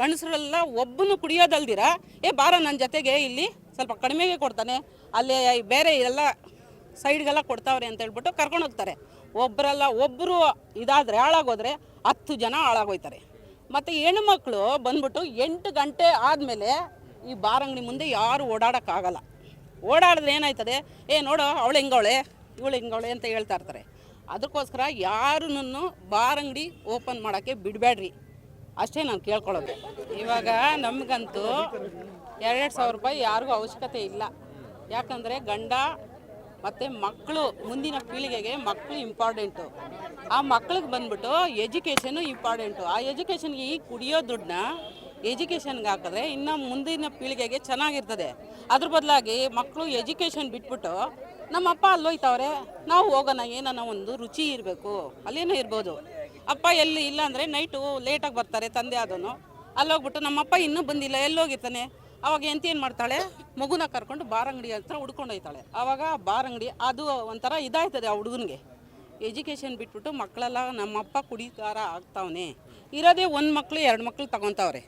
ಗಂಡಸರೆಲ್ಲ ಒಬ್ಬನು ಕುಡಿಯೋದಲ್ದಿರ ಬಾರ ನನ್ನ ಜೊತೆಗೆ ಇಲ್ಲಿ ಸ್ವಲ್ಪ ಕಡಿಮೆಗೆ ಕೊಡ್ತಾನೆ, ಅಲ್ಲಿ ಬೇರೆ ಎಲ್ಲ ಸೈಡ್ಗೆಲ್ಲ ಕೊಡ್ತಾವ್ರೆ ಅಂತ ಹೇಳ್ಬಿಟ್ಟು ಕರ್ಕೊಂಡು ಹೋಗ್ತಾರೆ. ಒಬ್ಬರು ಇದಾದರೆ ಹಾಳಾಗೋದ್ರೆ 10 ಜನ ಹಾಳಾಗೋಯ್ತಾರೆ. ಮತ್ತು ಹೆಣ್ಮಕ್ಳು ಬಂದ್ಬಿಟ್ಟು 8 ಗಂಟೆ ಆದಮೇಲೆ ಈ ಬಾರ್ ಅಂಗಡಿ ಮುಂದೆ ಯಾರು ಓಡಾಡೋಕ್ಕಾಗಲ್ಲ. ಓಡಾಡಿದ್ರೆ ಏನಾಯ್ತದೆ, ನೋಡೋ ಅವಳು ಹೆಂಗವಳೆ ಇವಳು ಹೆಂಗವಳೆ ಅಂತ ಹೇಳ್ತಾ ಇರ್ತಾರೆ. ಅದಕ್ಕೋಸ್ಕರ ಯಾರನ್ನು ಬಾರ್ ಅಂಗಡಿ ಓಪನ್ ಮಾಡೋಕ್ಕೆ ಬಿಡಬೇಡ್ರಿ, ಅಷ್ಟೇ ನಾನು ಕೇಳ್ಕೊಳ್ಳೋದು. ಇವಾಗ ನಮಗಂತೂ 2,000 ರೂಪಾಯಿ ಯಾರಿಗೂ ಅವಶ್ಯಕತೆ ಇಲ್ಲ. ಯಾಕಂದರೆ ಗಂಡ ಮತ್ತು ಮಕ್ಕಳು, ಮುಂದಿನ ಪೀಳಿಗೆಗೆ ಮಕ್ಕಳು ಇಂಪಾರ್ಟೆಂಟು. ಆ ಮಕ್ಳಿಗೆ ಬಂದ್ಬಿಟ್ಟು ಎಜುಕೇಷನು ಇಂಪಾರ್ಟೆಂಟು. ಆ ಎಜುಕೇಷನ್ಗೆ ಈ ಕುಡಿಯೋ ದುಡ್ಡನ್ನ ಎಜುಕೇಷನ್ಗೆ ಹಾಕಿದ್ರೆ ಇನ್ನು ಮುಂದಿನ ಪೀಳಿಗೆಗೆ ಚೆನ್ನಾಗಿರ್ತದೆ. ಅದ್ರ ಬದಲಾಗಿ ಮಕ್ಕಳು ಎಜುಕೇಷನ್ ಬಿಟ್ಬಿಟ್ಟು ನಮ್ಮಪ್ಪ ಅಲ್ಲೋಯ್ತವ್ರೆ, ನಾವು ಹೋಗೋಣ, ಏನೋ ಒಂದು ರುಚಿ ಇರಬೇಕು, ಅಲ್ಲೇನೋ ಇರ್ಬೋದು. ಅಪ್ಪ ಎಲ್ಲಿ ಇಲ್ಲ ಅಂದರೆ ನೈಟು ಲೇಟಾಗಿ ಬರ್ತಾರೆ ತಂದೆ ಆದನು, ಅಲ್ಲೋಗ್ಬಿಟ್ಟು ನಮ್ಮಪ್ಪ ಇನ್ನೂ ಬಂದಿಲ್ಲ ಎಲ್ಲೋಗಿರ್ತಾನೆ. ಅವಾಗ ಏನು ಮಾಡ್ತಾಳೆ, ಮಗುನ ಕರ್ಕೊಂಡು ಬಾರ್ ಅಂಗಡಿ ಹತ್ರ ಹುಡ್ಕೊಂಡು ಹೋಗ್ತಾಳೆ. ಆವಾಗ ಬಾರ್ ಅಂಗಡಿ ಅದು ಒಂಥರ ಇದಾಯ್ತದೆ ಆ ಹುಡುಗನಿಗೆ. ಎಜುಕೇಷನ್ ಬಿಟ್ಬಿಟ್ಟು ಮಕ್ಕಳೆಲ್ಲ ನಮ್ಮಪ್ಪ ಕುಡಿಕಾರ ಆಗ್ತಾವನೆ, ಇರೋದೇ 1 ಮಕ್ಕಳು 2 ಮಕ್ಕಳು ತಗೊತಾವ್ರೆ.